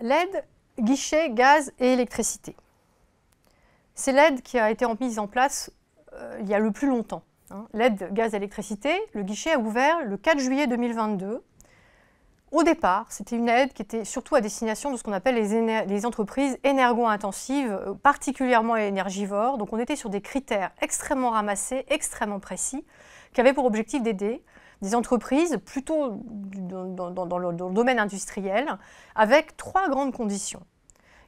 L'aide guichet, gaz et électricité. C'est l'aide qui a été mise en place il y a le plus longtemps. L'aide gaz et électricité, le guichet a ouvert le 4 juillet 2022. Au départ, c'était une aide qui était surtout à destination de ce qu'on appelle les entreprises énergo-intensives, particulièrement énergivores. Donc on était sur des critères extrêmement ramassés, extrêmement précis, qui avaient pour objectif d'aider des entreprises plutôt dans le domaine industriel, avec 3 grandes conditions.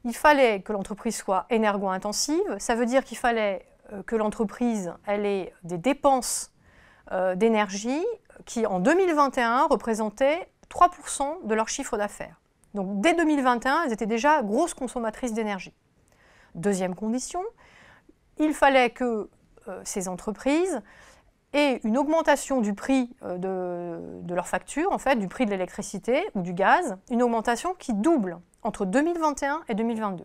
Il fallait que l'entreprise soit énergo-intensive, ça veut dire qu'il fallait que l'entreprise ait des dépenses d'énergie qui, en 2021, représentaient 3% de leur chiffre d'affaires. Donc dès 2021, elles étaient déjà grosses consommatrices d'énergie. Deuxième condition, il fallait que ces entreprises aient une augmentation du prix de leur facture, en fait, du prix de l'électricité ou du gaz, une augmentation qui double entre 2021 et 2022.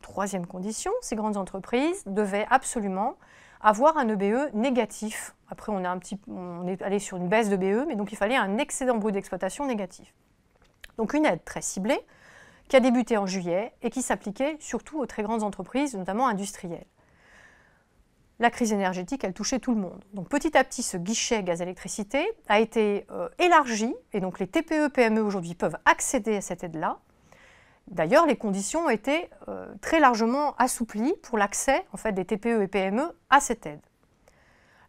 Troisième condition, ces grandes entreprises devaient absolument avoir un EBE négatif. Après, on est allé sur une baisse de BE, mais donc il fallait un excédent brut d'exploitation négatif. Donc une aide très ciblée qui a débuté en juillet et qui s'appliquait surtout aux très grandes entreprises, notamment industrielles. La crise énergétique, elle touchait tout le monde. Donc petit à petit, ce guichet gaz-électricité a été élargi, et donc les TPE-PME aujourd'hui peuvent accéder à cette aide-là. D'ailleurs, les conditions ont été très largement assouplies pour l'accès en fait, des TPE et PME à cette aide.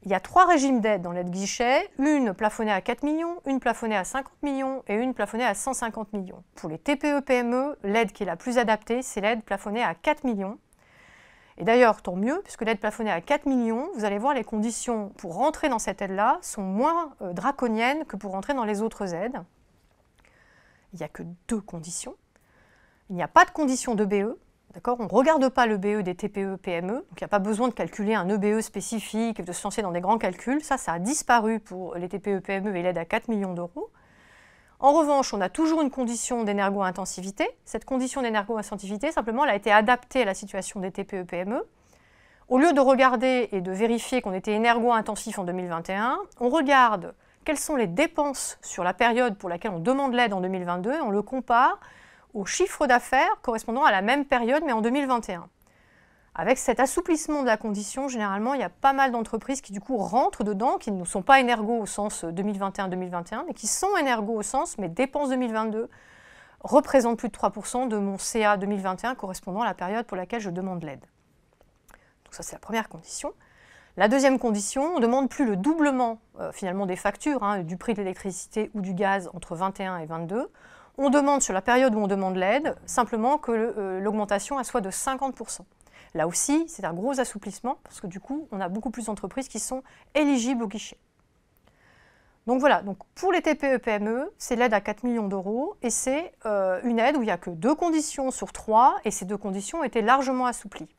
Il y a 3 régimes d'aide dans l'aide guichet, une plafonnée à 4 millions, une plafonnée à 50 millions et une plafonnée à 150 millions. Pour les TPE-PME, l'aide qui est la plus adaptée, c'est l'aide plafonnée à 4 millions. Et d'ailleurs, tant mieux, puisque l'aide plafonnée à 4 millions, vous allez voir les conditions pour rentrer dans cette aide-là sont moins draconiennes que pour rentrer dans les autres aides. Il n'y a que 2 conditions. Il n'y a pas de condition d'EBE, d'accord ? On ne regarde pas le BE des TPE-PME, donc il n'y a pas besoin de calculer un EBE spécifique, de se lancer dans des grands calculs. Ça a disparu pour les TPE-PME et l'aide à 4 millions d'euros. En revanche, on a toujours une condition d'énergo-intensivité. Cette condition d'énergo-intensivité, simplement, elle a été adaptée à la situation des TPE-PME. Au lieu de regarder et de vérifier qu'on était énergo-intensif en 2021, on regarde quelles sont les dépenses sur la période pour laquelle on demande l'aide en 2022 et on le compare au chiffre d'affaires correspondant à la même période, mais en 2021. Avec cet assouplissement de la condition, généralement, il y a pas mal d'entreprises qui, du coup, rentrent dedans, qui ne sont pas énergo au sens 2021-2021, mais qui sont énergo au sens, mais dépenses 2022 représentent plus de 3% de mon CA 2021 correspondant à la période pour laquelle je demande l'aide. Donc ça, c'est la première condition. La deuxième condition, on ne demande plus le doublement, finalement, des factures, du prix de l'électricité ou du gaz entre 21 et 22. On demande, sur la période où on demande l'aide, simplement que l'augmentation soit de 50%. Là aussi, c'est un gros assouplissement, parce que du coup, on a beaucoup plus d'entreprises qui sont éligibles au guichet. Donc voilà, donc pour les TPE-PME, c'est l'aide à 4 millions d'euros, et c'est une aide où il n'y a que 2 conditions sur 3, et ces 2 conditions ont été largement assouplies.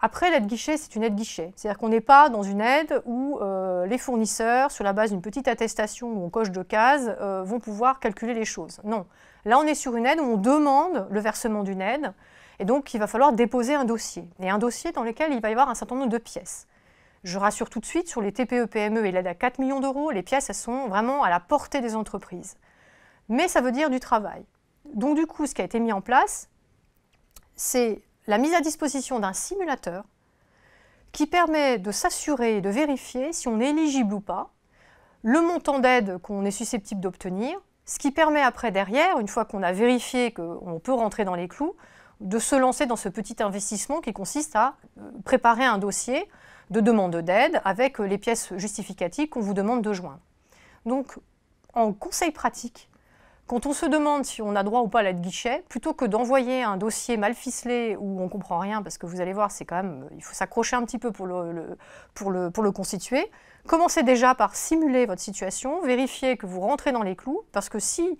Après, l'aide guichet, c'est une aide guichet. C'est-à-dire qu'on n'est pas dans une aide où les fournisseurs, sur la base d'une petite attestation où on coche 2 cases, vont pouvoir calculer les choses. Non. Là, on est sur une aide où on demande le versement d'une aide, et donc il va falloir déposer un dossier. Et un dossier dans lequel il va y avoir un certain nombre de pièces. Je rassure tout de suite, sur les TPE-PME et l'aide à 4 millions d'euros, les pièces, elles sont vraiment à la portée des entreprises. Mais ça veut dire du travail. Donc du coup, ce qui a été mis en place, c'est la mise à disposition d'un simulateur qui permet de s'assurer et de vérifier si on est éligible ou pas, le montant d'aide qu'on est susceptible d'obtenir, ce qui permet après derrière, une fois qu'on a vérifié qu'on peut rentrer dans les clous, de se lancer dans ce petit investissement qui consiste à préparer un dossier de demande d'aide avec les pièces justificatives qu'on vous demande de joindre. Donc, en conseil pratique, quand on se demande si on a droit ou pas à l'aide guichet, plutôt que d'envoyer un dossier mal ficelé où on ne comprend rien, parce que vous allez voir, c'est quand même, il faut s'accrocher un petit peu pour le constituer, commencez déjà par simuler votre situation, vérifier que vous rentrez dans les clous, parce que si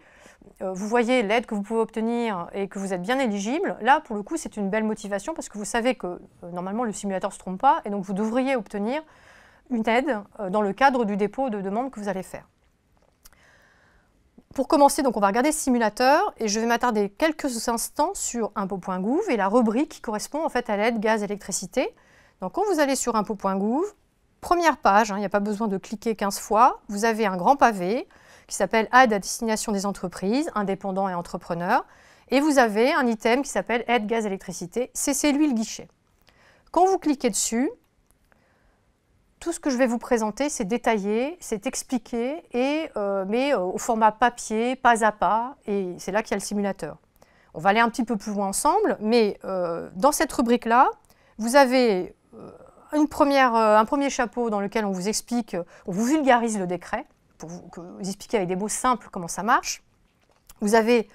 vous voyez l'aide que vous pouvez obtenir et que vous êtes bien éligible, là, pour le coup, c'est une belle motivation, parce que vous savez que normalement, le simulateur ne se trompe pas, et donc vous devriez obtenir une aide dans le cadre du dépôt de demande que vous allez faire. Pour commencer, donc, on va regarder ce simulateur et je vais m'attarder quelques instants sur impôts.gouv et la rubrique qui correspond en fait à l'aide gaz-électricité. Donc quand vous allez sur impôts.gouv, première page, il n'y a pas besoin de cliquer 15 fois, vous avez un grand pavé qui s'appelle « Aide à destination des entreprises, indépendants et entrepreneurs ». Et vous avez un item qui s'appelle aide gaz électricité. C'est lui le guichet. Quand vous cliquez dessus, tout ce que je vais vous présenter, c'est détaillé, c'est expliqué, mais au format papier, pas à pas, et c'est là qu'il y a le simulateur. On va aller un petit peu plus loin ensemble, mais dans cette rubrique-là, vous avez un premier chapeau dans lequel on vous explique, on vous vulgarise le décret, pour vous expliquer avec des mots simples comment ça marche. Vous avez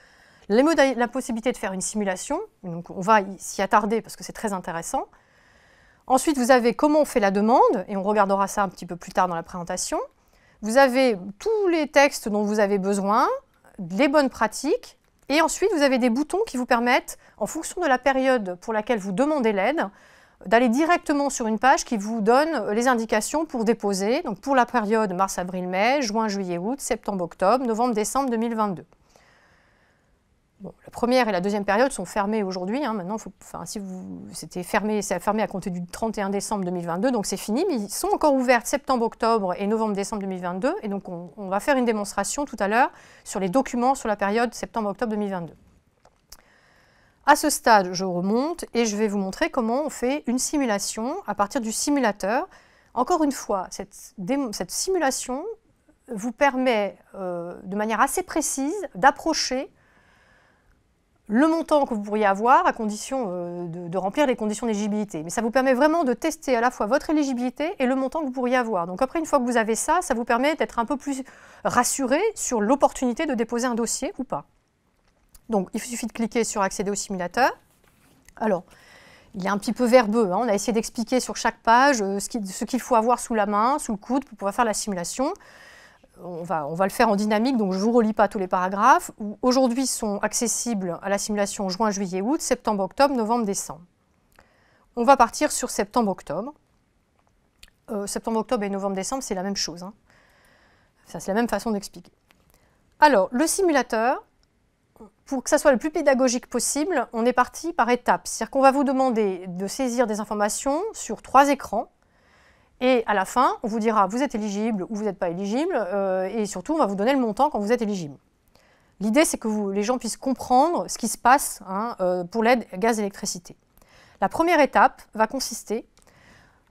la possibilité de faire une simulation, donc on va s'y attarder parce que c'est très intéressant. Ensuite, vous avez comment on fait la demande, et on regardera ça un petit peu plus tard dans la présentation. Vous avez tous les textes dont vous avez besoin, les bonnes pratiques, et ensuite vous avez des boutons qui vous permettent, en fonction de la période pour laquelle vous demandez l'aide, d'aller directement sur une page qui vous donne les indications pour déposer, donc pour la période mars, avril, mai, juin, juillet, août, septembre, octobre, novembre, décembre 2022. Bon, la première et la deuxième période sont fermées aujourd'hui. Maintenant, c'était fermé, c'est fermé à compter du 31 décembre 2022, donc c'est fini, mais ils sont encore ouvertes septembre, octobre et novembre, décembre 2022. Et donc, on va faire une démonstration tout à l'heure sur les documents sur la période septembre, octobre 2022. À ce stade, je remonte et je vais vous montrer comment on fait une simulation à partir du simulateur. Encore une fois, cette simulation vous permet de manière assez précise d'approcher le montant que vous pourriez avoir à condition de remplir les conditions d'éligibilité. Mais ça vous permet vraiment de tester à la fois votre éligibilité et le montant que vous pourriez avoir. Donc après, une fois que vous avez ça, ça vous permet d'être un peu plus rassuré sur l'opportunité de déposer un dossier ou pas. Donc, il suffit de cliquer sur « Accéder au simulateur ». Alors, il est un petit peu verbeux. On a essayé d'expliquer sur chaque page ce qu'il faut avoir sous la main, sous le coude, pour pouvoir faire la simulation. On va le faire en dynamique, donc je ne vous relis pas tous les paragraphes. Aujourd'hui sont accessibles à la simulation juin, juillet, août, septembre, octobre, novembre, décembre. On va partir sur septembre-octobre. Septembre-octobre et novembre-décembre, c'est la même chose. C'est la même façon d'expliquer. Alors, le simulateur, pour que ça soit le plus pédagogique possible, on est parti par étapes. C'est-à-dire qu'on va vous demander de saisir des informations sur 3 écrans. Et à la fin, on vous dira vous êtes éligible ou vous n'êtes pas éligible. Et surtout, on va vous donner le montant quand vous êtes éligible. L'idée, c'est que les gens puissent comprendre ce qui se passe pour l'aide gaz-électricité. La première étape va consister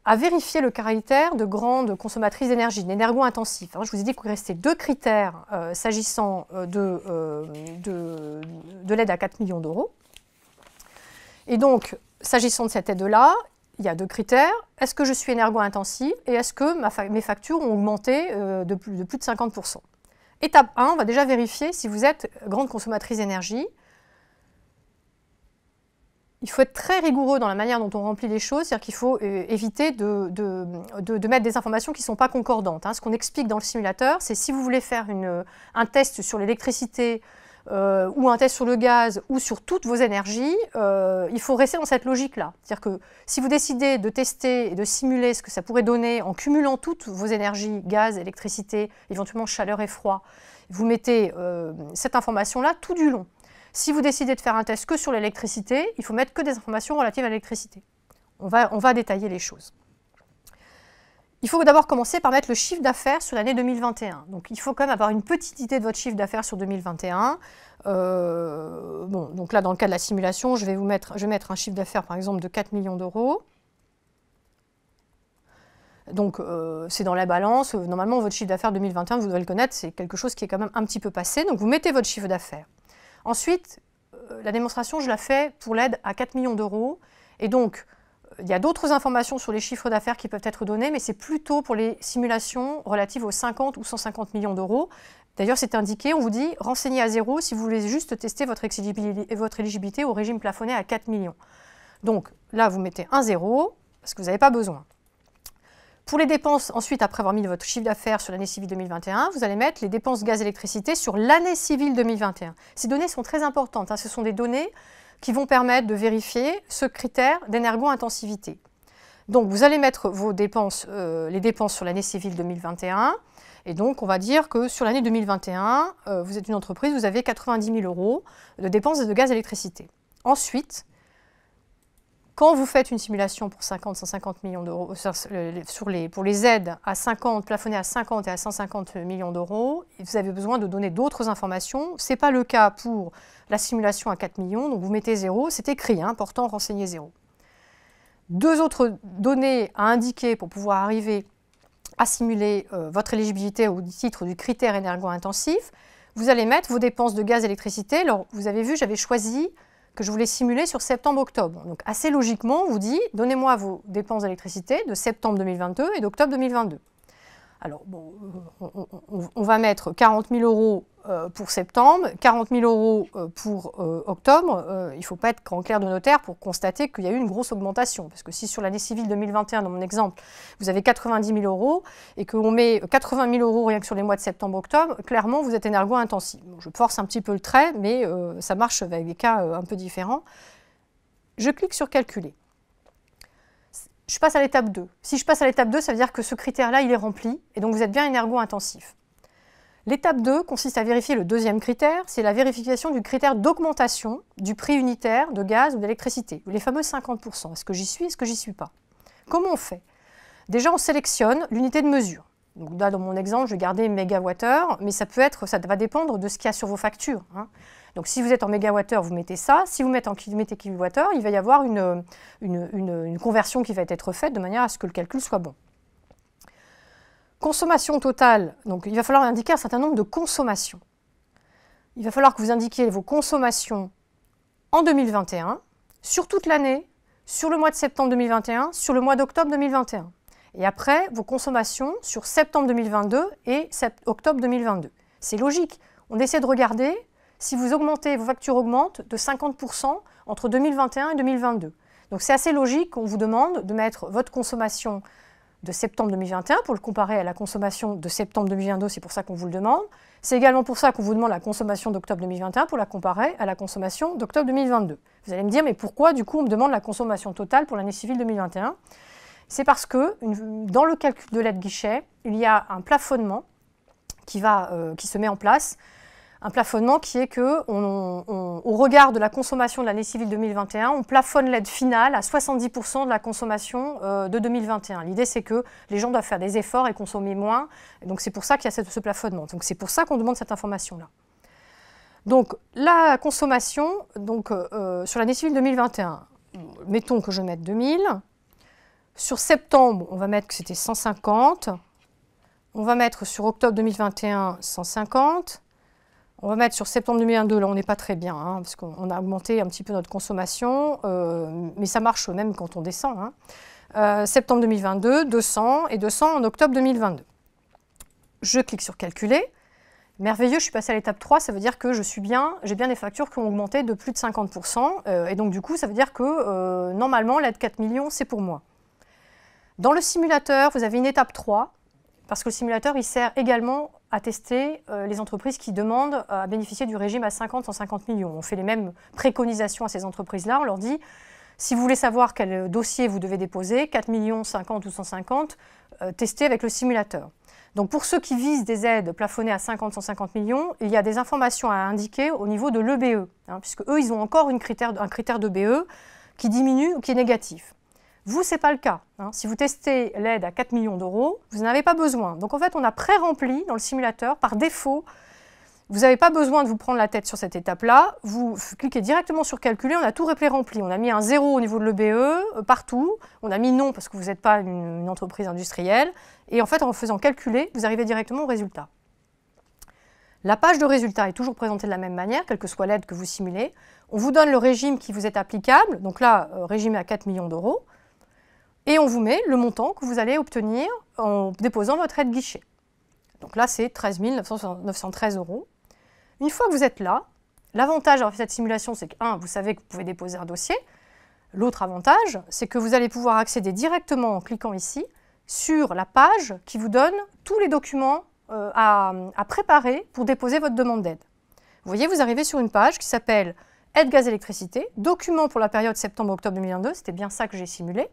à vérifier le caractère de grande consommatrice d'énergie, d'énergo-intensif. Je vous ai dit qu'il restait 2 critères s'agissant de l'aide à 4 millions d'euros. Et donc, s'agissant de cette aide-là, il y a 2 critères. Est-ce que je suis énergo-intensive et est-ce que mes factures ont augmenté de plus de 50%? Étape 1, on va déjà vérifier si vous êtes grande consommatrice d'énergie. Il faut être très rigoureux dans la manière dont on remplit les choses, c'est-à-dire qu'il faut éviter de mettre des informations qui ne sont pas concordantes. Ce qu'on explique dans le simulateur, c'est si vous voulez faire un test sur l'électricité ou un test sur le gaz ou sur toutes vos énergies, il faut rester dans cette logique-là. C'est-à-dire que si vous décidez de tester et de simuler ce que ça pourrait donner en cumulant toutes vos énergies, gaz, électricité, éventuellement chaleur et froid, vous mettez cette information-là tout du long. Si vous décidez de faire un test que sur l'électricité, il faut mettre que des informations relatives à l'électricité. On va détailler les choses. Il faut d'abord commencer par mettre le chiffre d'affaires sur l'année 2021. Donc il faut quand même avoir une petite idée de votre chiffre d'affaires sur 2021. Donc là, dans le cas de la simulation, je vais mettre un chiffre d'affaires par exemple de 4 millions d'euros. Donc c'est dans la balance. Normalement, votre chiffre d'affaires 2021, vous devez le connaître, c'est quelque chose qui est quand même un petit peu passé. Donc vous mettez votre chiffre d'affaires. Ensuite, la démonstration, je la fais pour l'aide à 4 millions d'euros. Et donc, il y a d'autres informations sur les chiffres d'affaires qui peuvent être donnés, mais c'est plutôt pour les simulations relatives aux 50 ou 150 millions d'euros. D'ailleurs, c'est indiqué, on vous dit, renseignez à 0 si vous voulez juste tester votre éligibilité au régime plafonné à 4 millions. Donc là, vous mettez un 0, parce que vous n'avez pas besoin. Pour les dépenses, ensuite, après avoir mis votre chiffre d'affaires sur l'année civile 2021, vous allez mettre les dépenses gaz-électricité sur l'année civile 2021. Ces données sont très importantes. Ce sont des données qui vont permettre de vérifier ce critère d'énergo-intensivité. Donc, vous allez mettre vos dépenses, les dépenses sur l'année civile 2021. Et donc, on va dire que sur l'année 2021, vous êtes une entreprise, vous avez 90 000 € de dépenses de gaz-électricité. Ensuite, Quand vous faites une simulation pour 50, 150 millions d'euros, pour les aides à 50, plafonnées à 50 et à 150 millions d'euros, vous avez besoin de donner d'autres informations. Ce n'est pas le cas pour la simulation à 4 millions, donc vous mettez 0, c'est écrit, hein, important, renseigner 0. Deux autres données à indiquer pour pouvoir arriver à simuler votre éligibilité au titre du critère énergo-intensif. Vous allez mettre vos dépenses de gaz et électricité. Alors, vous avez vu, j'avais choisi que je voulais simuler sur septembre-octobre. Donc, assez logiquement, on vous dit, donnez-moi vos dépenses d'électricité de septembre 2022 et d'octobre 2022. Alors, bon, on va mettre 40 000 euros pour septembre, 40 000 euros pour octobre. Il ne faut pas être grand clerc de notaire pour constater qu'il y a eu une grosse augmentation. Parce que si sur l'année civile 2021, dans mon exemple, vous avez 90 000 euros et qu'on met 80 000 euros rien que sur les mois de septembre-octobre, clairement, vous êtes énergo-intensif. Bon, je force un petit peu le trait, mais ça marche avec des cas un peu différents. Je clique sur « Calculer ». Je passe à l'étape 2. Si je passe à l'étape 2, ça veut dire que ce critère-là, il est rempli, et donc vous êtes bien énergo-intensif. L'étape 2 consiste à vérifier le deuxième critère, c'est la vérification du critère d'augmentation du prix unitaire de gaz ou d'électricité, les fameux 50%. Est-ce que j'y suis, est-ce que j'y suis pas? Comment on fait? Déjà, on sélectionne l'unité de mesure. Donc là, dans mon exemple, je vais garder mégawattheure, mais ça va dépendre de ce qu'il y a sur vos factures, hein. Donc si vous êtes en mégawattheure, vous mettez ça. Si vous mettez kilowattheure, il va y avoir une conversion qui va être faite de manière à ce que le calcul soit bon. Consommation totale, donc il va falloir indiquer un certain nombre de consommations. Il va falloir que vous indiquiez vos consommations en 2021, sur toute l'année, sur le mois de septembre 2021, sur le mois d'octobre 2021. Et après, vos consommations sur septembre 2022 et octobre 2022. C'est logique. On essaie de regarder si vous augmentez, vos factures augmentent de 50% entre 2021 et 2022. Donc c'est assez logique qu'on vous demande de mettre votre consommation de septembre 2021 pour le comparer à la consommation de septembre 2022, c'est pour ça qu'on vous le demande. C'est également pour ça qu'on vous demande la consommation d'octobre 2021 pour la comparer à la consommation d'octobre 2022. Vous allez me dire, mais pourquoi du coup on me demande la consommation totale pour l'année civile 2021? C'est parce que dans le calcul de l'aide guichet, il y a un plafonnement qui se met en place. Un plafonnement qui est que, au regard de la consommation de l'année civile 2021, on plafonne l'aide finale à 70% de la consommation de 2021. L'idée, c'est que les gens doivent faire des efforts et consommer moins. Et donc, c'est pour ça qu'il y a ce plafonnement. Donc, c'est pour ça qu'on demande cette information-là. Donc, la consommation, sur l'année civile 2021, mettons que je mette 2000. Sur septembre, on va mettre que c'était 150. On va mettre sur octobre 2021, 150. On va mettre sur septembre 2022, là on n'est pas très bien, hein, parce qu'on a augmenté un petit peu notre consommation, mais ça marche même quand on descend, hein. Septembre 2022, 200 et 200 en octobre 2022. Je clique sur calculer. Merveilleux, je suis passée à l'étape 3, ça veut dire que j'ai bien des factures qui ont augmenté de plus de 50%, et donc du coup ça veut dire que normalement l'aide 4 millions c'est pour moi. Dans le simulateur, vous avez une étape 3, parce que le simulateur il sert également à tester les entreprises qui demandent à bénéficier du régime à 50-150 millions. On fait les mêmes préconisations à ces entreprises-là. On leur dit, si vous voulez savoir quel dossier vous devez déposer, 4 millions, 50 ou 150, testez avec le simulateur. Donc pour ceux qui visent des aides plafonnées à 50-150 millions, il y a des informations à indiquer au niveau de l'EBE, hein, puisque eux, ils ont encore un critère de BE qui diminue ou qui est négatif. Vous, ce n'est pas le cas, hein. Si vous testez l'aide à 4 millions d'euros, vous n'en avez pas besoin. Donc en fait, on a pré-rempli dans le simulateur, par défaut, vous n'avez pas besoin de vous prendre la tête sur cette étape-là, vous cliquez directement sur calculer, on a tout pré-rempli. On a mis un 0 au niveau de l'EBE, partout, on a mis non parce que vous n'êtes pas une entreprise industrielle, et en fait, en faisant calculer, vous arrivez directement au résultat. La page de résultat est toujours présentée de la même manière, quelle que soit l'aide que vous simulez. On vous donne le régime qui vous est applicable, donc là, régime à 4 millions d'euros. Et on vous met le montant que vous allez obtenir en déposant votre aide guichet. Donc là, c'est 13 913 euros. Une fois que vous êtes là, l'avantage d'avoir fait cette simulation, c'est que, vous savez que vous pouvez déposer un dossier. L'autre avantage, c'est que vous allez pouvoir accéder directement en cliquant ici sur la page qui vous donne tous les documents à préparer pour déposer votre demande d'aide. Vous voyez, vous arrivez sur une page qui s'appelle « Aide gaz électricité », document pour la période septembre-octobre 2022, c'était bien ça que j'ai simulé.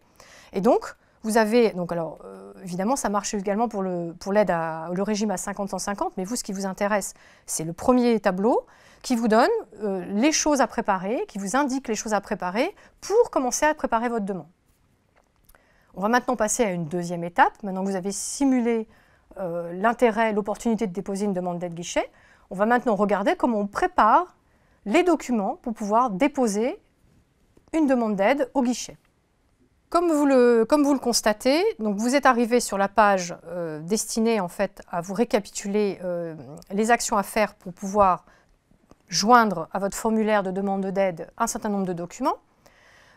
Et donc, Vous avez, donc alors, évidemment, ça marche également pour l'aide le régime à 50-150, mais vous, ce qui vous intéresse, c'est le premier tableau qui vous donne les choses à préparer, qui vous indique les choses à préparer pour commencer à préparer votre demande. On va maintenant passer à une deuxième étape. Maintenant que vous avez simulé l'intérêt, l'opportunité de déposer une demande d'aide guichet, on va maintenant regarder comment on prépare les documents pour pouvoir déposer une demande d'aide au guichet. Comme vous le constatez, donc vous êtes arrivé sur la page destinée en fait à vous récapituler les actions à faire pour pouvoir joindre à votre formulaire de demande d'aide un certain nombre de documents.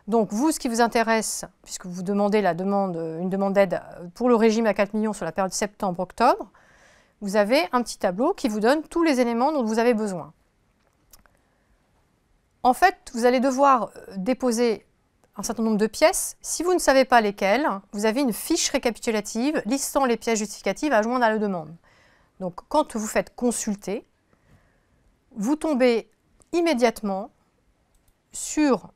Donc vous, ce qui vous intéresse, puisque vous demandez une demande d'aide pour le régime à 4 millions sur la période septembre-octobre, vous avez un petit tableau qui vous donne tous les éléments dont vous avez besoin. En fait, vous allez devoir déposer un certain nombre de pièces. Si vous ne savez pas lesquelles, vous avez une fiche récapitulative listant les pièces justificatives à joindre à la demande. Donc quand vous faites consulter, vous tombez immédiatement sur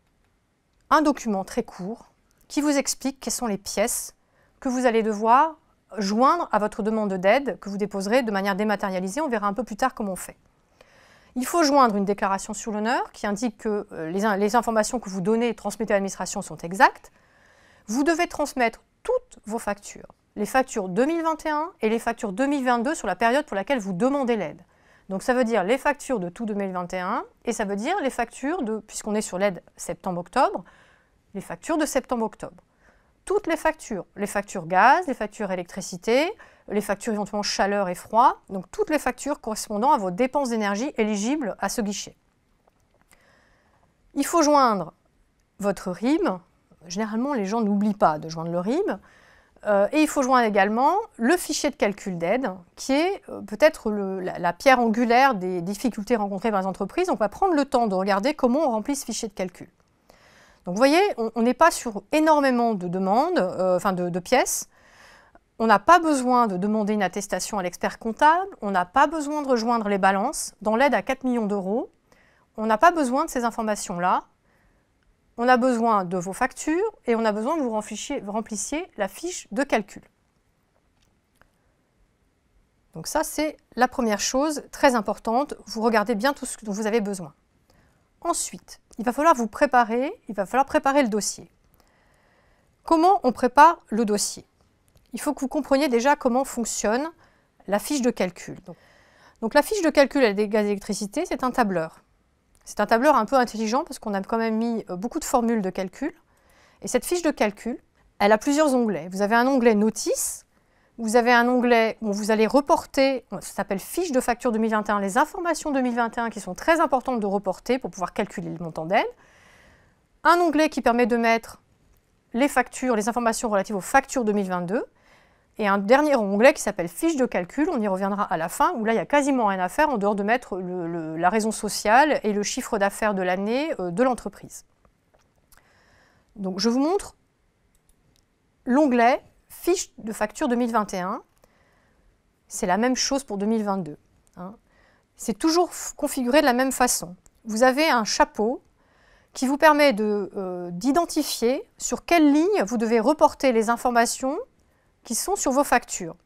un document très court qui vous explique quelles sont les pièces que vous allez devoir joindre à votre demande d'aide que vous déposerez de manière dématérialisée. On verra un peu plus tard comment on fait. Il faut joindre une déclaration sur l'honneur qui indique que les informations que vous donnez et transmettez à l'administration sont exactes. Vous devez transmettre toutes vos factures, les factures 2021 et les factures 2022 sur la période pour laquelle vous demandez l'aide. Donc ça veut dire les factures de tout 2021 et ça veut dire les factures puisqu'on est sur l'aide septembre-octobre, les factures de septembre-octobre. Toutes les factures gaz, les factures électricité, les factures éventuellement chaleur et froid, donc toutes les factures correspondant à vos dépenses d'énergie éligibles à ce guichet. Il faut joindre votre RIB. Généralement, les gens n'oublient pas de joindre le RIB. Et il faut joindre également le fichier de calcul d'aide, qui est peut-être la pierre angulaire des difficultés rencontrées par les entreprises. Donc on va prendre le temps de regarder comment on remplit ce fichier de calcul. Donc vous voyez, on n'est pas sur énormément de demandes, de pièces. On n'a pas besoin de demander une attestation à l'expert comptable, on n'a pas besoin de rejoindre les balances. Dans l'aide à 4 millions d'euros, on n'a pas besoin de ces informations-là. On a besoin de vos factures et on a besoin que vous remplissiez la fiche de calcul. Donc ça, c'est la première chose très importante. Vous regardez bien tout ce dont vous avez besoin. Ensuite, il va falloir préparer le dossier. Comment on prépare le dossier? Il faut que vous compreniez déjà comment fonctionne la fiche de calcul. Donc la fiche de calcul des gaz et électricité, c'est un tableur. C'est un tableur un peu intelligent parce qu'on a quand même mis beaucoup de formules de calcul. Et cette fiche de calcul, elle a plusieurs onglets. Vous avez un onglet notice, vous avez un onglet où vous allez reporter, ça s'appelle fiche de facture 2021, les informations 2021 qui sont très importantes de reporter pour pouvoir calculer le montant d'aide. Un onglet qui permet de mettre les factures, les informations relatives aux factures 2022. Et un dernier onglet qui s'appelle fiche de calcul, on y reviendra à la fin, où là il n'y a quasiment rien à faire en dehors de mettre la raison sociale et le chiffre d'affaires de l'année de l'entreprise. Donc je vous montre l'onglet fiche de facture 2021. C'est la même chose pour 2022. C'est toujours configuré de la même façon. Vous avez un chapeau qui vous permet d'identifier sur quelle ligne vous devez reporter les informations qui sont sur vos factures.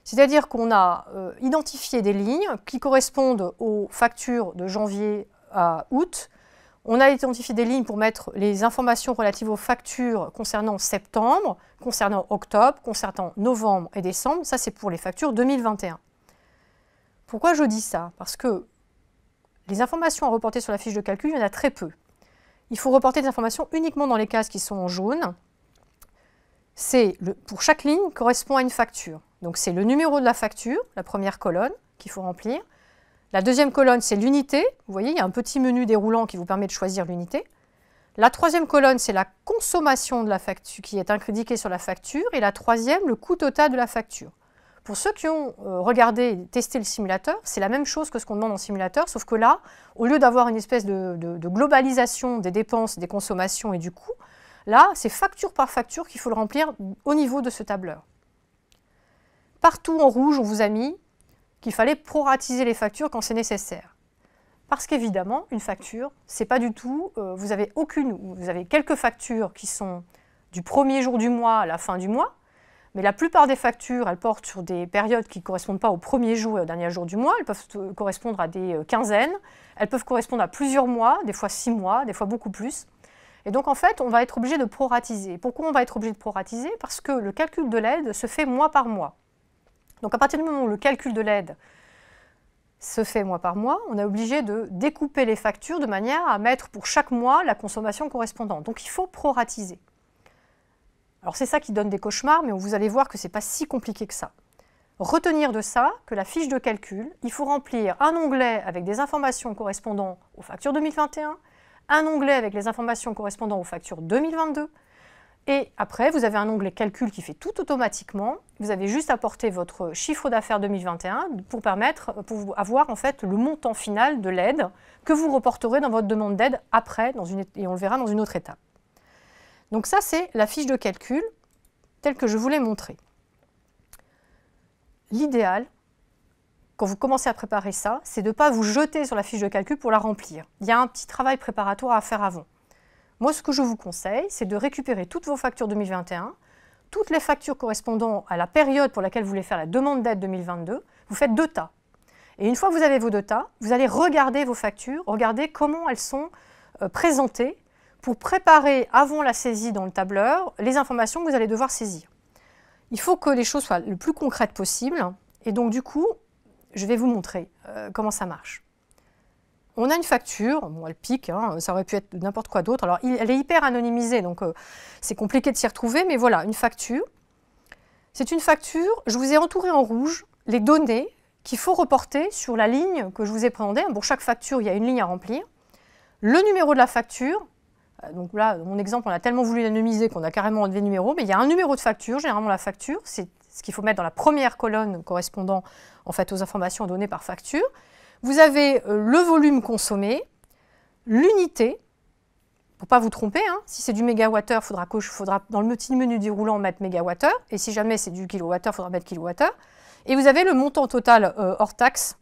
C'est-à-dire qu'on a identifié des lignes qui correspondent aux factures de janvier à août. On a identifié des lignes pour mettre les informations relatives aux factures concernant septembre, concernant octobre, concernant novembre et décembre. Ça, c'est pour les factures 2021. Pourquoi je dis ça? Parce que les informations à reporter sur la fiche de calcul, il y en a très peu. Il faut reporter des informations uniquement dans les cases qui sont en jaune. Pour chaque ligne correspond à une facture. Donc c'est le numéro de la facture, la première colonne qu'il faut remplir. La deuxième colonne, c'est l'unité. Vous voyez, il y a un petit menu déroulant qui vous permet de choisir l'unité. La troisième colonne, c'est la consommation de la facture qui est indiquée sur la facture. Et la troisième, le coût total de la facture. Pour ceux qui ont regardé et testé le simulateur, c'est la même chose que ce qu'on demande en simulateur, sauf que là, au lieu d'avoir une espèce de globalisation des dépenses, des consommations et du coût, là, c'est facture par facture qu'il faut le remplir au niveau de ce tableur. Partout en rouge, on vous a mis qu'il fallait proratiser les factures quand c'est nécessaire. Parce qu'évidemment, une facture, c'est pas du tout, vous avez quelques factures qui sont du premier jour du mois à la fin du mois, mais la plupart des factures, elles portent sur des périodes qui ne correspondent pas au premier jour et au dernier jour du mois. Elles peuvent correspondre à des quinzaines, elles peuvent correspondre à plusieurs mois, des fois 6 mois, des fois beaucoup plus. Et donc en fait, on va être obligé de proratiser. Pourquoi on va être obligé de proratiser? Parce que le calcul de l'aide se fait mois par mois. Donc à partir du moment où le calcul de l'aide se fait mois par mois, on est obligé de découper les factures de manière à mettre pour chaque mois la consommation correspondante. Donc il faut proratiser. Alors c'est ça qui donne des cauchemars, mais vous allez voir que ce n'est pas si compliqué que ça. Retenir de ça que la fiche de calcul, il faut remplir un onglet avec des informations correspondant aux factures 2021, un onglet avec les informations correspondant aux factures 2022, et après vous avez un onglet calcul qui fait tout automatiquement. Vous avez juste à porter votre chiffre d'affaires 2021 pour avoir en fait le montant final de l'aide que vous reporterez dans votre demande d'aide après, et on le verra dans une autre étape. Donc ça, c'est la fiche de calcul telle que je vous l'ai montrée. L'idéal, quand vous commencez à préparer ça, c'est de ne pas vous jeter sur la fiche de calcul pour la remplir. Il y a un petit travail préparatoire à faire avant. Moi, ce que je vous conseille, c'est de récupérer toutes vos factures 2021, toutes les factures correspondant à la période pour laquelle vous voulez faire la demande d'aide 2022, vous faites 2 tas. Et une fois que vous avez vos 2 tas, vous allez regarder vos factures, regarder comment elles sont présentées, pour préparer avant la saisie dans le tableur les informations que vous allez devoir saisir. Il faut que les choses soient le plus concrètes possible, et donc du coup, je vais vous montrer comment ça marche. On a une facture, bon, elle pique, hein, ça aurait pu être n'importe quoi d'autre, alors elle est hyper anonymisée, donc c'est compliqué de s'y retrouver, mais voilà, une facture. C'est une facture, je vous ai entouré en rouge les données qu'il faut reporter sur la ligne que je vous ai présentée. Pour chaque facture, il y a une ligne à remplir. Le numéro de la facture. Donc là, dans mon exemple, on a tellement voulu l'anonymiser qu'on a carrément enlevé le numéro, mais il y a un numéro de facture. Généralement, la facture, c'est ce qu'il faut mettre dans la première colonne correspondant en fait, aux informations données par facture. Vous avez le volume consommé, l'unité, pour ne pas vous tromper, hein, si c'est du mégawattheure, il faudra dans le petit menu déroulant mettre mégawattheure, et si jamais c'est du kilowattheure, il faudra mettre kilowattheure. Et vous avez le montant total hors taxe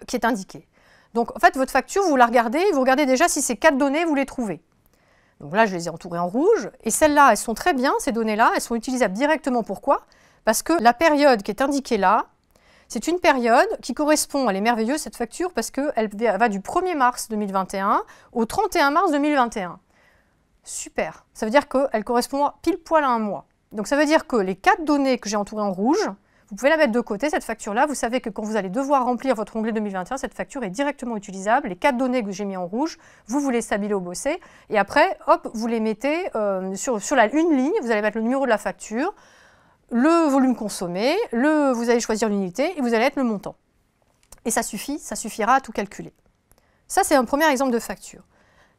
qui est indiqué. Donc en fait, votre facture, vous la regardez, vous regardez déjà si ces 4 données, vous les trouvez. Donc là, je les ai entourées en rouge. Et celles-là, elles sont très bien, ces données-là. Elles sont utilisables directement. Pourquoi? Parce que la période qui est indiquée là, c'est une période qui correspond, elle est merveilleuse cette facture, parce qu'elle va du 1er mars 2021 au 31 mars 2021. Super. Ça veut dire qu'elle correspond pile poil à un mois. Donc ça veut dire que les 4 données que j'ai entourées en rouge, vous pouvez la mettre de côté, cette facture-là. Vous savez que quand vous allez devoir remplir votre onglet 2021, cette facture est directement utilisable. Les 4 données que j'ai mis en rouge, vous les stabilo-bossez. Et après, hop, vous les mettez sur une ligne. Vous allez mettre le numéro de la facture, le volume consommé, vous allez choisir l'unité et vous allez mettre le montant. Et ça suffira à tout calculer. Ça, c'est un premier exemple de facture.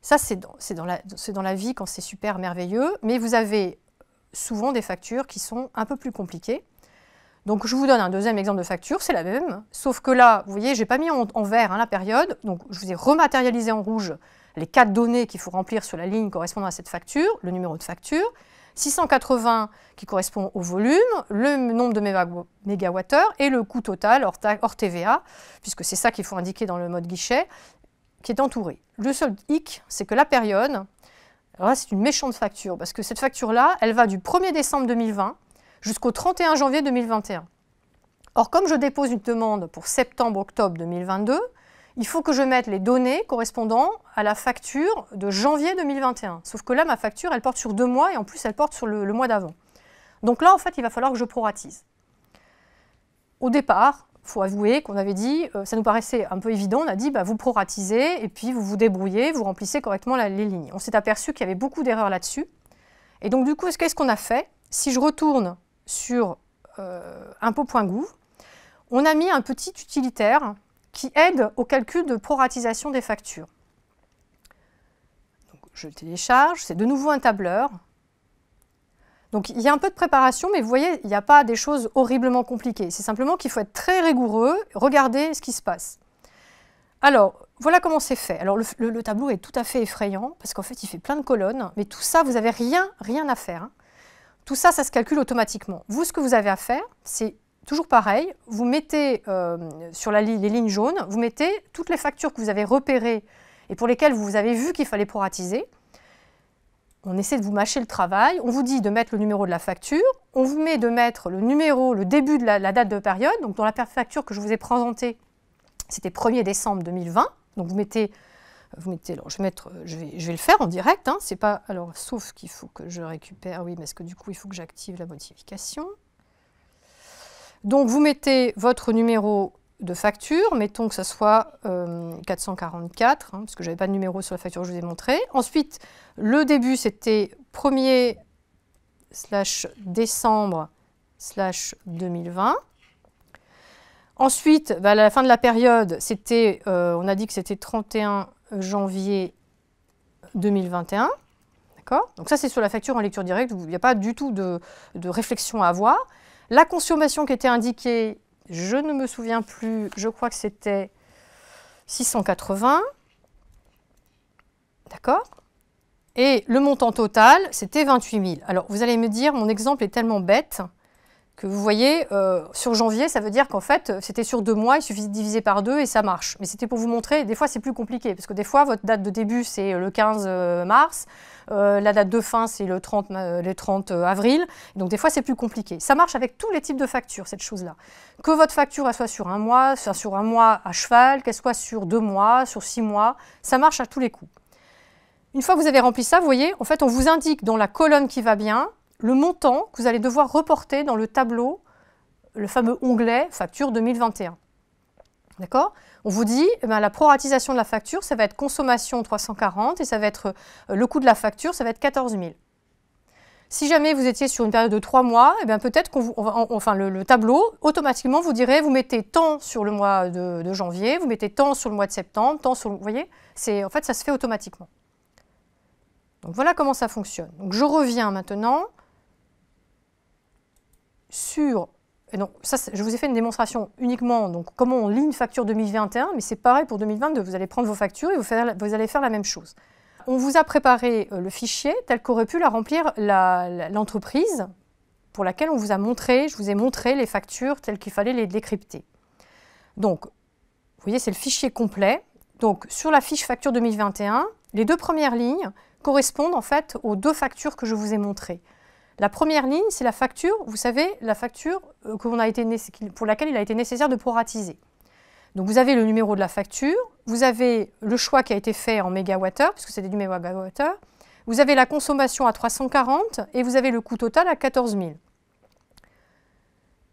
Ça, c'est dans la vie quand c'est super merveilleux. Mais vous avez souvent des factures qui sont un peu plus compliquées. Donc je vous donne un deuxième exemple de facture, c'est la même, sauf que là, vous voyez, je n'ai pas mis en vert la période, donc je vous ai rematérialisé en rouge les 4 données qu'il faut remplir sur la ligne correspondant à cette facture, le numéro de facture, 680 qui correspond au volume, le nombre de mégawattheures et le coût total hors TVA, puisque c'est ça qu'il faut indiquer dans le mode guichet, qui est entouré. Le seul hic, c'est que la période, alors là c'est une méchante facture, parce que cette facture-là, elle va du 1er décembre 2020 jusqu'au 31 janvier 2021. Or, comme je dépose une demande pour septembre-octobre 2022, il faut que je mette les données correspondant à la facture de janvier 2021. Sauf que là, ma facture, elle porte sur 2 mois et en plus, elle porte sur le mois d'avant. Donc là, en fait, il va falloir que je proratise. Au départ, il faut avouer qu'on avait dit, ça nous paraissait un peu évident, on a dit, bah, vous proratisez et puis vous vous débrouillez, vous remplissez correctement les lignes. On s'est aperçu qu'il y avait beaucoup d'erreurs là-dessus. Et donc, du coup, qu'est-ce qu'on a fait? Si je retourne sur impôts.gouv, on a mis un petit utilitaire qui aide au calcul de proratisation des factures. Donc, je le télécharge, c'est de nouveau un tableur. Donc il y a un peu de préparation, mais vous voyez, il n'y a pas des choses horriblement compliquées. C'est simplement qu'il faut être très rigoureux, regarder ce qui se passe. Alors, voilà comment c'est fait. Alors le tableau est tout à fait effrayant, parce qu'en fait il fait plein de colonnes, mais tout ça, vous n'avez rien à faire, hein. Tout ça, ça se calcule automatiquement. Vous, ce que vous avez à faire, c'est toujours pareil. Vous mettez sur les lignes jaunes, vous mettez toutes les factures que vous avez repérées et pour lesquelles vous avez vu qu'il fallait proratiser. on essaie de vous mâcher le travail, on vous dit de mettre le numéro de la facture, on vous met de mettre le numéro, le début de la date de période, donc dans la facture que je vous ai présentée, c'était 1er décembre 2020, donc vous mettez, alors je vais le faire en direct, hein, c'est pas, alors sauf qu'il faut que je récupère, oui, parce que du coup il faut que j'active la modification. Donc vous mettez votre numéro de facture, mettons que ce soit 444, hein, parce que je n'avais pas de numéro sur la facture que je vous ai montré. Ensuite, le début, c'était 1er/décembre/2020. Ensuite, à la fin de la période, c'était, on a dit que c'était 31 janvier 2021. D'accord ? Donc ça, c'est sur la facture en lecture directe, il n'y a pas du tout de réflexion à avoir. La consommation qui était indiquée, je ne me souviens plus, je crois que c'était 680. D'accord ? Et le montant total, c'était 28 000. Alors, vous allez me dire, mon exemple est tellement bête que vous voyez, sur janvier, ça veut dire qu'en fait, c'était sur 2 mois, il suffit de diviser par 2 et ça marche. Mais c'était pour vous montrer, des fois, c'est plus compliqué, parce que des fois, votre date de début, c'est le 15 mars, la date de fin, c'est le 30 avril, donc des fois, c'est plus compliqué. Ça marche avec tous les types de factures, cette chose-là. Que votre facture, elle soit sur un mois à cheval, qu'elle soit sur 2 mois, sur 6 mois, ça marche à tous les coups. Une fois que vous avez rempli ça, vous voyez, en fait, on vous indique dans la colonne qui va bien, le montant que vous allez devoir reporter dans le tableau, le fameux onglet facture 2021. D'accord ? On vous dit, la proratisation de la facture, ça va être consommation 340 et ça va être le coût de la facture, ça va être 14 000. Si jamais vous étiez sur une période de 3 mois, peut-être le tableau, automatiquement, vous direz, vous mettez tant sur le mois de janvier, vous mettez tant sur le mois de septembre, tant sur le... Vous voyez ? En fait, ça se fait automatiquement. Donc voilà comment ça fonctionne. Donc je reviens maintenant sur... Et donc, ça, je vous ai fait une démonstration uniquement, donc comment on lit une facture 2021, mais c'est pareil pour 2022. Vous allez prendre vos factures et vous allez faire la même chose. On vous a préparé le fichier tel qu'aurait pu la remplir l'entreprise pour laquelle on vous a montré, je vous ai montré les factures telles qu'il fallait les décrypter. Donc, vous voyez, c'est le fichier complet. Donc, sur la fiche facture 2021, les 2 premières lignes correspondent en fait aux 2 factures que je vous ai montrées. La première ligne, c'est la facture, vous savez, la facture pour laquelle il a été nécessaire de proratiser. Donc vous avez le numéro de la facture, vous avez le choix qui a été fait en mégawattheure, puisque c'est des mégawattheure, vous avez la consommation à 340 et vous avez le coût total à 14 000.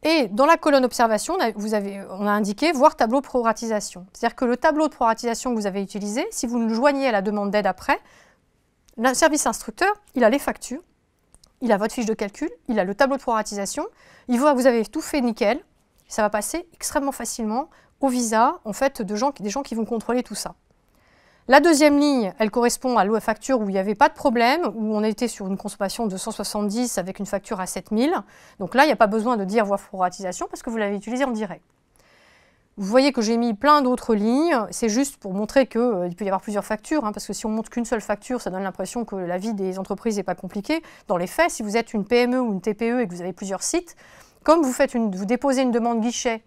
Et dans la colonne observation, on a indiqué voir tableau de proratisation. C'est-à-dire que le tableau de proratisation que vous avez utilisé, si vous le joignez à la demande d'aide après, le service instructeur, il a les factures, il a votre fiche de calcul, il a le tableau de proratisation, il voit que vous avez tout fait nickel, ça va passer extrêmement facilement au visa en fait, des gens qui vont contrôler tout ça. La deuxième ligne, elle correspond à la facture où il n'y avait pas de problème, où on était sur une consommation de 170 avec une facture à 7000. Donc là, il n'y a pas besoin de dire voir proratisation parce que vous l'avez utilisé en direct. Vous voyez que j'ai mis plein d'autres lignes, c'est juste pour montrer qu'il peut y avoir plusieurs factures, hein, parce que si on montre qu'une seule facture, ça donne l'impression que la vie des entreprises n'est pas compliquée. Dans les faits, si vous êtes une PME ou une TPE et que vous avez plusieurs sites, comme vous déposez une demande guichet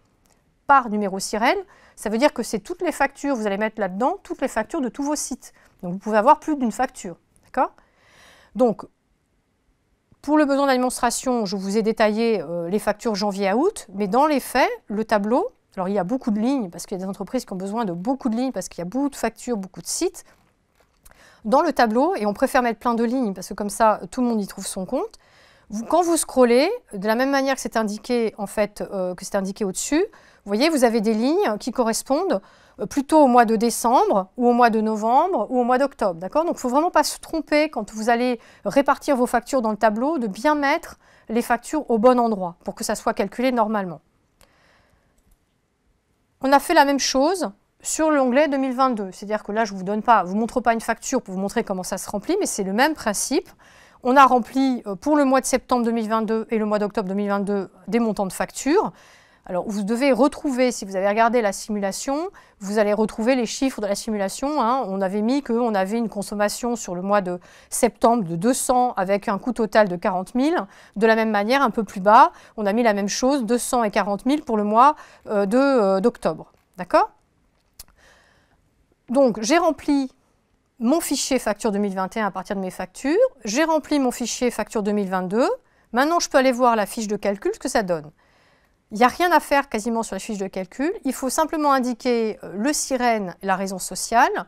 par numéro sirène, ça veut dire que c'est toutes les factures, vous allez mettre là-dedans toutes les factures de tous vos sites. Donc vous pouvez avoir plus d'une facture. D'accord ? Donc, pour le besoin de la démonstration, je vous ai détaillé les factures janvier à août, mais dans les faits, le tableau, alors il y a beaucoup de lignes, parce qu'il y a des entreprises qui ont besoin de beaucoup de lignes, parce qu'il y a beaucoup de factures, beaucoup de sites. Dans le tableau, et on préfère mettre plein de lignes, parce que comme ça, tout le monde y trouve son compte, quand vous scrollez, de la même manière que c'est indiqué, en fait, au-dessus, vous voyez, vous avez des lignes qui correspondent plutôt au mois de décembre, ou au mois de novembre, ou au mois d'octobre. D'accord ? Donc il ne faut vraiment pas se tromper quand vous allez répartir vos factures dans le tableau, de bien mettre les factures au bon endroit, pour que ça soit calculé normalement. On a fait la même chose sur l'onglet 2022, c'est-à-dire que là, je ne vous montre pas une facture pour vous montrer comment ça se remplit, mais c'est le même principe. On a rempli pour le mois de septembre 2022 et le mois d'octobre 2022 des montants de factures. Alors, vous devez retrouver, si vous avez regardé la simulation, vous allez retrouver les chiffres de la simulation. Hein. On avait mis qu'on avait une consommation sur le mois de septembre de 200 avec un coût total de 40 000. De la même manière, un peu plus bas, on a mis la même chose, 200 et 40 000 pour le mois d'octobre. D'accord ? Donc, j'ai rempli mon fichier facture 2021 à partir de mes factures, j'ai rempli mon fichier facture 2022, maintenant je peux aller voir la fiche de calcul, ce que ça donne. Il n'y a rien à faire quasiment sur la fiche de calcul, il faut simplement indiquer le SIREN et la raison sociale.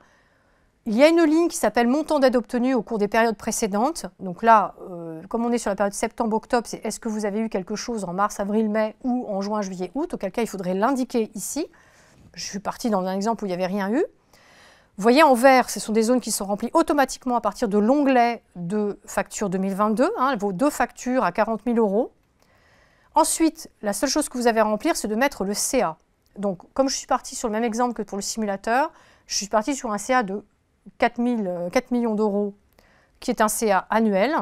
Il y a une ligne qui s'appelle montant d'aide obtenue au cours des périodes précédentes. Donc là, comme on est sur la période septembre-octobre, c'est est-ce que vous avez eu quelque chose en mars, avril, mai ou en juin, juillet, août, auquel cas il faudrait l'indiquer ici. Je suis partie dans un exemple où il n'y avait rien eu. Vous voyez en vert, ce sont des zones qui sont remplies automatiquement à partir de l'onglet de facture 2022, vos 2 factures à 40 000 €. Ensuite, la seule chose que vous avez à remplir, c'est de mettre le CA. Donc, comme je suis partie sur le même exemple que pour le simulateur, je suis partie sur un CA de 4 millions d'euros, qui est un CA annuel.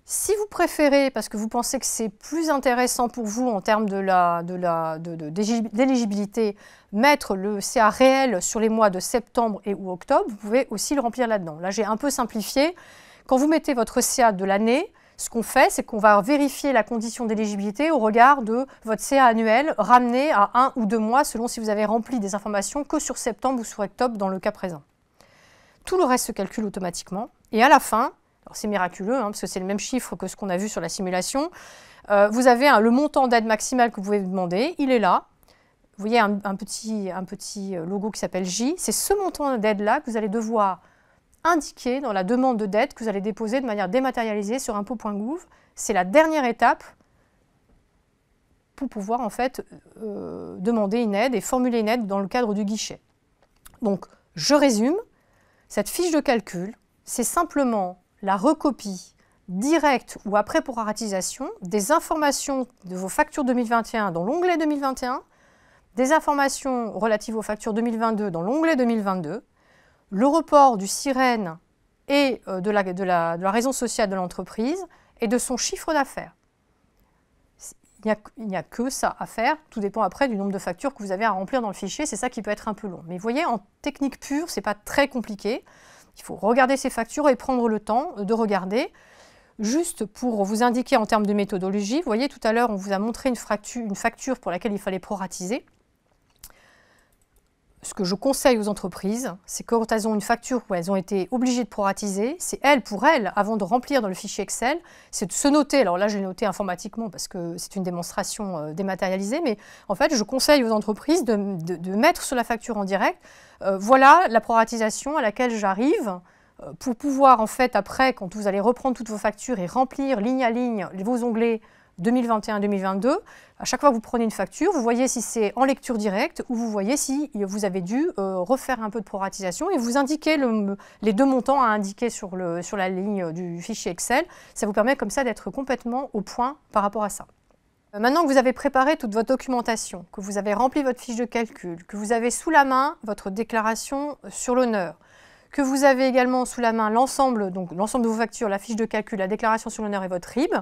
Si vous préférez, parce que vous pensez que c'est plus intéressant pour vous en termes d'éligibilité, mettre le CA réel sur les mois de septembre et ou octobre, vous pouvez aussi le remplir là-dedans. Là, j'ai un peu simplifié. Quand vous mettez votre CA de l'année, ce qu'on fait, c'est qu'on va vérifier la condition d'éligibilité au regard de votre CA annuel ramené à 1 ou 2 mois, selon si vous avez rempli des informations que sur septembre ou sur octobre dans le cas présent. Tout le reste se calcule automatiquement. Et à la fin, c'est miraculeux, parce que c'est le même chiffre que ce qu'on a vu sur la simulation, vous avez le montant d'aide maximale que vous pouvez demander, il est là. Vous voyez un petit logo qui s'appelle J. C'est ce montant d'aide-là que vous allez devoir indiquer dans la demande de dette que vous allez déposer de manière dématérialisée sur impôts.gouv. C'est la dernière étape pour pouvoir en fait demander une aide et formuler une aide dans le cadre du guichet. Donc, je résume. Cette fiche de calcul, c'est simplement la recopie directe ou après proratisation des informations de vos factures 2021 dans l'onglet 2021, des informations relatives aux factures 2022 dans l'onglet 2022, le report du SIREN et de la raison sociale de l'entreprise et de son chiffre d'affaires. Il n'y a que ça à faire, tout dépend après du nombre de factures que vous avez à remplir dans le fichier, c'est ça qui peut être un peu long. Mais vous voyez, en technique pure, ce n'est pas très compliqué. Il faut regarder ces factures et prendre le temps de regarder. Juste pour vous indiquer en termes de méthodologie, vous voyez tout à l'heure, on vous a montré une facture pour laquelle il fallait proratiser. Ce que je conseille aux entreprises, c'est que quand elles ont une facture où elles ont été obligées de proratiser, c'est elles, pour elles, avant de remplir dans le fichier Excel, c'est de se noter, alors là je l'ai noté informatiquement parce que c'est une démonstration dématérialisée, mais en fait je conseille aux entreprises de mettre sur la facture en direct, voilà la proratisation à laquelle j'arrive, pour pouvoir en fait après, quand vous allez reprendre toutes vos factures et remplir ligne à ligne vos onglets 2021-2022, à chaque fois que vous prenez une facture, vous voyez si c'est en lecture directe ou vous voyez si vous avez dû refaire un peu de proratisation et vous indiquez les 2 montants à indiquer sur la ligne du fichier Excel. Ça vous permet comme ça d'être complètement au point par rapport à ça. Maintenant que vous avez préparé toute votre documentation, que vous avez rempli votre fiche de calcul, que vous avez sous la main votre déclaration sur l'honneur, que vous avez également sous la main l'ensemble de vos factures, la fiche de calcul, la déclaration sur l'honneur et votre RIB,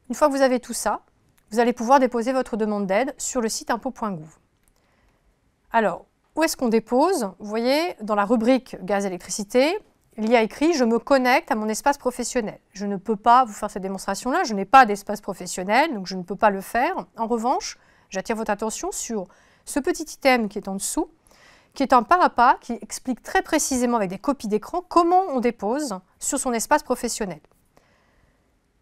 une fois que vous avez tout ça, vous allez pouvoir déposer votre demande d'aide sur le site impôts.gouv. Alors, où est-ce qu'on dépose? Vous voyez, dans la rubrique gaz-électricité, il y a écrit « Je me connecte à mon espace professionnel ». Je ne peux pas vous faire cette démonstration-là, je n'ai pas d'espace professionnel, donc je ne peux pas le faire. En revanche, j'attire votre attention sur ce petit item qui est en dessous, qui est un pas à pas, qui explique très précisément avec des copies d'écran comment on dépose sur son espace professionnel.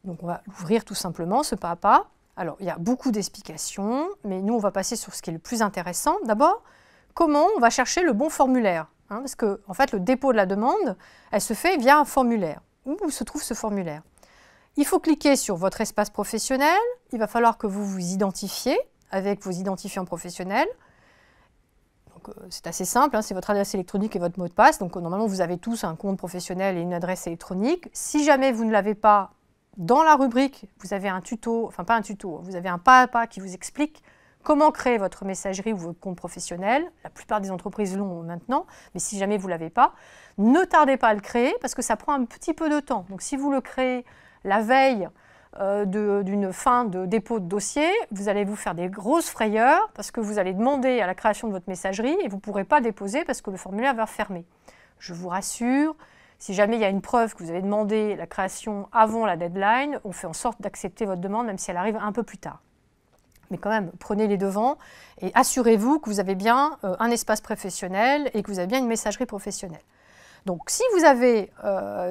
Donc on va l'ouvrir tout simplement, ce pas à pas. Alors il y a beaucoup d'explications, mais nous on va passer sur ce qui est le plus intéressant. D'abord, comment on va chercher le bon formulaire, parce que en fait le dépôt de la demande, elle se fait via un formulaire. Où se trouve ce formulaire? Il faut cliquer sur votre espace professionnel, il va falloir que vous vous identifiez avec vos identifiants professionnels. C'est assez simple, c'est votre adresse électronique et votre mot de passe. Donc normalement vous avez tous un compte professionnel et une adresse électronique. Si jamais vous ne l'avez pas, dans la rubrique, vous avez un tuto, enfin pas un tuto, vous avez un pas à pas qui vous explique comment créer votre messagerie ou votre compte professionnel. La plupart des entreprises l'ont maintenant, mais si jamais vous ne l'avez pas, ne tardez pas à le créer parce que ça prend un petit peu de temps. Donc si vous le créez la veille d'une fin de dépôt de dossier, vous allez vous faire des grosses frayeurs parce que vous allez demander à la création de votre messagerie et vous ne pourrez pas déposer parce que le formulaire va fermer. Je vous rassure, si jamais il y a une preuve que vous avez demandé la création avant la deadline, on fait en sorte d'accepter votre demande même si elle arrive un peu plus tard. mais quand même, prenez les devants et assurez-vous que vous avez bien un espace professionnel et que vous avez bien une messagerie professionnelle. Donc, si vous avez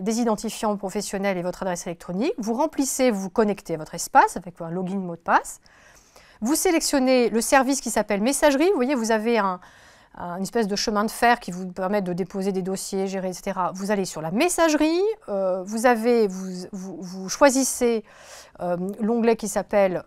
des identifiants professionnels et votre adresse électronique, vous remplissez, vous vous connectez à votre espace avec un login mot de passe. Vous sélectionnez le service qui s'appelle messagerie. Vous voyez, vous avez une espèce de chemin de fer qui vous permet de déposer des dossiers, gérer, etc. Vous allez sur la messagerie, vous choisissez l'onglet qui s'appelle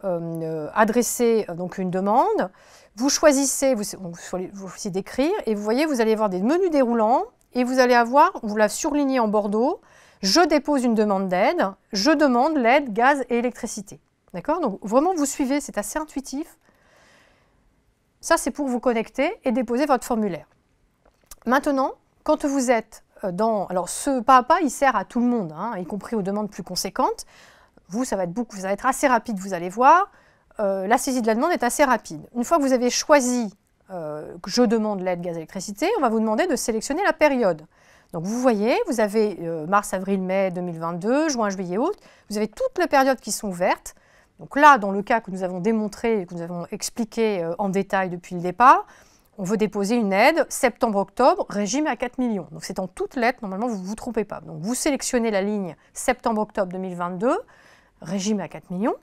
adresser donc une demande. Vous choisissez, vous choisissez d'écrire et vous voyez, vous allez avoir des menus déroulants et vous allez avoir, vous la surlignez en bordeaux, je dépose une demande d'aide, je demande l'aide gaz et électricité. D'accord? Donc vraiment vous suivez, c'est assez intuitif. Ça, c'est pour vous connecter et déposer votre formulaire. Maintenant, quand vous êtes dans... Alors, ce pas à pas, il sert à tout le monde, hein, y compris aux demandes plus conséquentes. Vous, ça va être assez rapide, vous allez voir. La saisie de la demande est assez rapide. Une fois que vous avez choisi que je demande l'aide gaz électricité, on va vous demander de sélectionner la période. Donc, vous voyez, vous avez mars, avril, mai 2022, juin, juillet, août. Vous avez toutes les périodes qui sont ouvertes. Donc là, dans le cas que nous avons démontré, que nous avons expliqué en détail depuis le départ, on veut déposer une aide septembre-octobre, régime à 4 millions. Donc c'est en toutes lettres, normalement vous ne vous trompez pas. Donc vous sélectionnez la ligne septembre-octobre 2022, régime à 4 millions.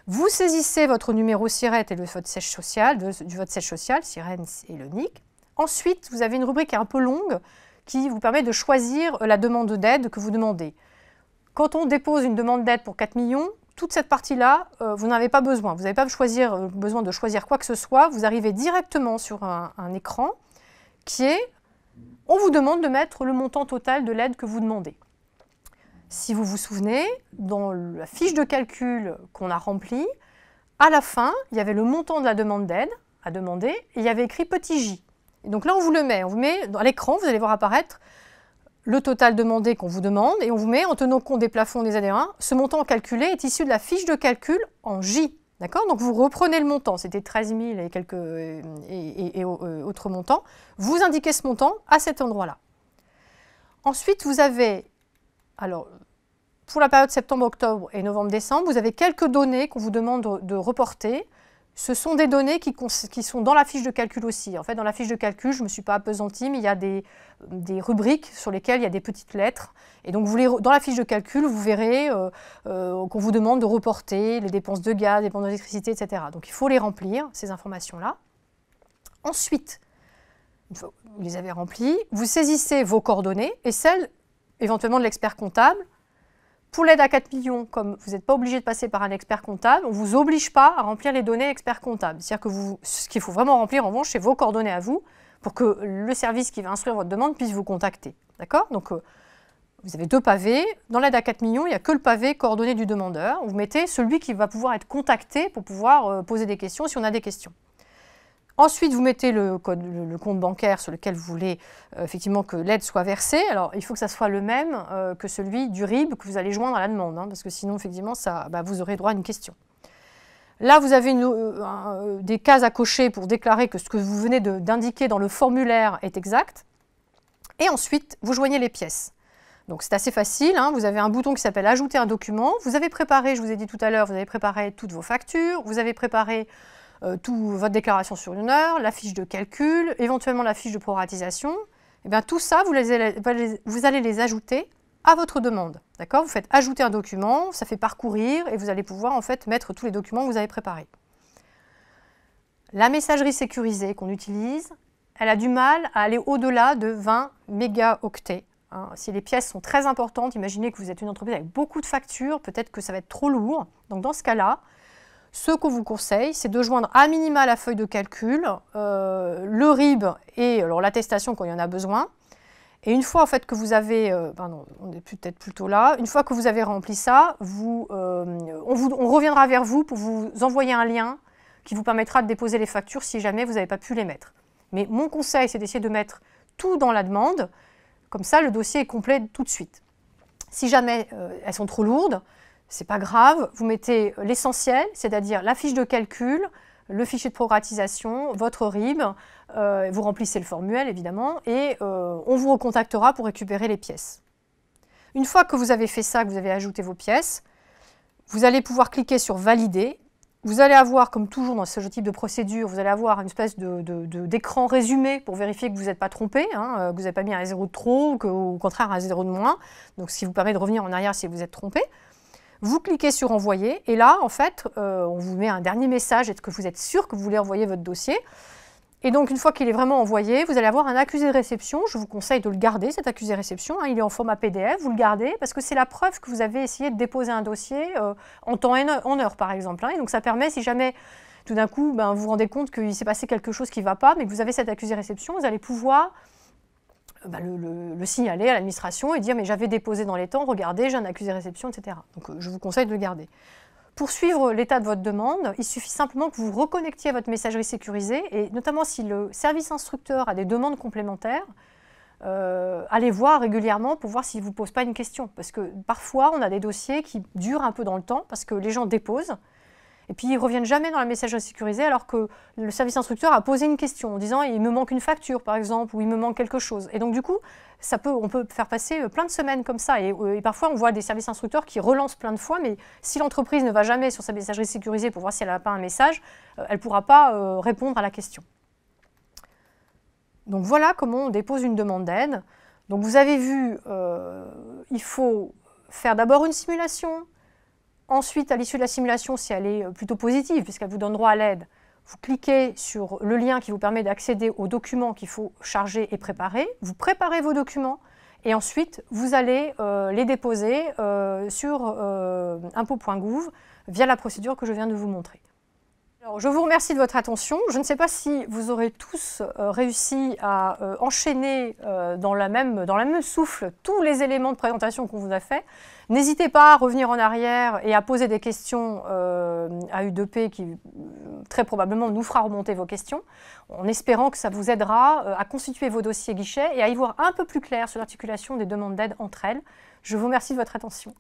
Vous saisissez votre numéro SIRET et votre siège social, votre siège social, SIREN et le NIC. Ensuite, vous avez une rubrique qui est un peu longue qui vous permet de choisir la demande d'aide que vous demandez. Quand on dépose une demande d'aide pour 4 millions, toute cette partie-là, vous n'en avez pas besoin. Vous n'avez pas besoin de choisir quoi que ce soit. Vous arrivez directement sur un écran qui est, on vous demande de mettre le montant total de l'aide que vous demandez. Si vous vous souvenez, dans la fiche de calcul qu'on a remplie, à la fin, il y avait le montant de la demande d'aide à demander et il y avait écrit petit j. Et donc là, on vous met dans l'écran, vous allez voir apparaître le total demandé qu'on vous demande, et on vous met, en tenant compte des plafonds des AD1, ce montant calculé est issu de la fiche de calcul en J. D'accord? Donc vous reprenez le montant, c'était 13 000 et quelques autres montants, vous indiquez ce montant à cet endroit-là. Ensuite, vous avez, alors, pour la période septembre-octobre et novembre-décembre, vous avez quelques données qu'on vous demande de reporter. Ce sont des données qui sont dans la fiche de calcul aussi. En fait, dans la fiche de calcul, je ne me suis pas appesantie, mais il y a des rubriques sur lesquelles il y a des petites lettres. Et donc, dans la fiche de calcul, vous verrez qu'on vous demande de reporter les dépenses de gaz, les dépenses d'électricité, etc. Donc, il faut les remplir, ces informations-là. Ensuite, une fois que vous les avez remplies, vous saisissez vos coordonnées et celles, éventuellement, de l'expert comptable. Pour l'aide à 4 millions, comme vous n'êtes pas obligé de passer par un expert comptable, on ne vous oblige pas à remplir les données expert comptable. C'est-à-dire que ce qu'il faut vraiment remplir, en revanche, c'est vos coordonnées à vous pour que le service qui va instruire votre demande puisse vous contacter. D'accord? Donc, vous avez deux pavés. Dans l'aide à 4 millions, il n'y a que le pavé coordonnées du demandeur. Vous mettez celui qui va pouvoir être contacté pour pouvoir poser des questions si on a des questions. Ensuite, vous mettez le compte bancaire sur lequel vous voulez effectivement que l'aide soit versée. Alors, il faut que ça soit le même que celui du RIB que vous allez joindre à la demande, hein, parce que sinon, effectivement, vous aurez droit à une question. Là, vous avez des cases à cocher pour déclarer que ce que vous venez d'indiquer dans le formulaire est exact. Et ensuite, vous joignez les pièces. Donc, c'est assez facile, hein. Vous avez un bouton qui s'appelle « Ajouter un document ». Vous avez préparé, je vous ai dit tout à l'heure, vous avez préparé toutes vos factures, vous avez préparé votre déclaration sur une heure, la fiche de calcul, éventuellement la fiche de proratisation. Et bien, tout ça, vous allez les ajouter à votre demande. D'accord? Vous faites ajouter un document, ça fait parcourir et vous allez pouvoir en fait mettre tous les documents que vous avez préparés. La messagerie sécurisée qu'on utilise, elle a du mal à aller au-delà de 20 mégaoctets. Hein. Si les pièces sont très importantes, imaginez que vous êtes une entreprise avec beaucoup de factures, peut-être que ça va être trop lourd. Donc dans ce cas-là, ce qu'on vous conseille, c'est de joindre à minima la feuille de calcul, le RIB et l'attestation quand il y en a besoin. Et une fois en fait, que vous avez, on est peut-être plutôt là, une fois que vous avez rempli ça, on reviendra vers vous pour vous envoyer un lien qui vous permettra de déposer les factures si jamais vous n'avez pas pu les mettre. Mais mon conseil, c'est d'essayer de mettre tout dans la demande, comme ça le dossier est complet tout de suite. Si jamais elles sont trop lourdes, c'est pas grave, vous mettez l'essentiel, c'est-à-dire la fiche de calcul, le fichier de proratisation, votre RIB, vous remplissez le formulaire évidemment, et on vous recontactera pour récupérer les pièces. Une fois que vous avez fait ça, que vous avez ajouté vos pièces, vous allez pouvoir cliquer sur « Valider ». Vous allez avoir, comme toujours dans ce type de procédure, vous allez avoir une espèce d'écran résumé pour vérifier que vous n'êtes pas trompé, hein, que vous n'avez pas mis un 0 de trop ou au contraire un 0 de moins. Donc, ce qui vous permet de revenir en arrière si vous êtes trompé. Vous cliquez sur « Envoyer » et là, en fait, on vous met un dernier message. Est-ce que vous êtes sûr que vous voulez envoyer votre dossier? Et donc, une fois qu'il est vraiment envoyé, vous allez avoir un accusé de réception. Je vous conseille de le garder, cet accusé de réception. Hein, il est en format PDF, vous le gardez, parce que c'est la preuve que vous avez essayé de déposer un dossier en temps et en heure, par exemple. Hein, et donc, ça permet, si jamais, tout d'un coup, vous vous rendez compte qu'il s'est passé quelque chose qui ne va pas, mais que vous avez cet accusé de réception, vous allez pouvoir le signaler à l'administration et dire « mais j'avais déposé dans les temps, regardez, j'ai un accusé de réception, etc. » Donc, je vous conseille de le garder. Pour suivre l'état de votre demande, il suffit simplement que vous reconnectiez à votre messagerie sécurisée et notamment si le service instructeur a des demandes complémentaires, allez voir régulièrement pour voir s'il ne vous pose pas une question. Parce que parfois, on a des dossiers qui durent un peu dans le temps parce que les gens déposent et puis ils ne reviennent jamais dans la messagerie sécurisée alors que le service instructeur a posé une question en disant « il me manque une facture par exemple » ou « il me manque quelque chose ». Et donc du coup, on peut faire passer plein de semaines comme ça. Et parfois, on voit des services instructeurs qui relancent plein de fois, mais si l'entreprise ne va jamais sur sa messagerie sécurisée pour voir si elle n'a pas un message, elle ne pourra pas répondre à la question. Donc voilà comment on dépose une demande d'aide. Donc vous avez vu, il faut faire d'abord une simulation. Ensuite, à l'issue de la simulation, si elle est plutôt positive, puisqu'elle vous donne droit à l'aide, vous cliquez sur le lien qui vous permet d'accéder aux documents qu'il faut charger et préparer. Vous préparez vos documents et ensuite, vous allez les déposer sur impôts.gouv via la procédure que je viens de vous montrer. Alors, je vous remercie de votre attention. Je ne sais pas si vous aurez tous réussi à enchaîner dans le même souffle tous les éléments de présentation qu'on vous a fait. N'hésitez pas à revenir en arrière et à poser des questions à U2P qui très probablement nous fera remonter vos questions, en espérant que ça vous aidera à constituer vos dossiers guichets et à y voir un peu plus clair sur l'articulation des demandes d'aide entre elles. Je vous remercie de votre attention.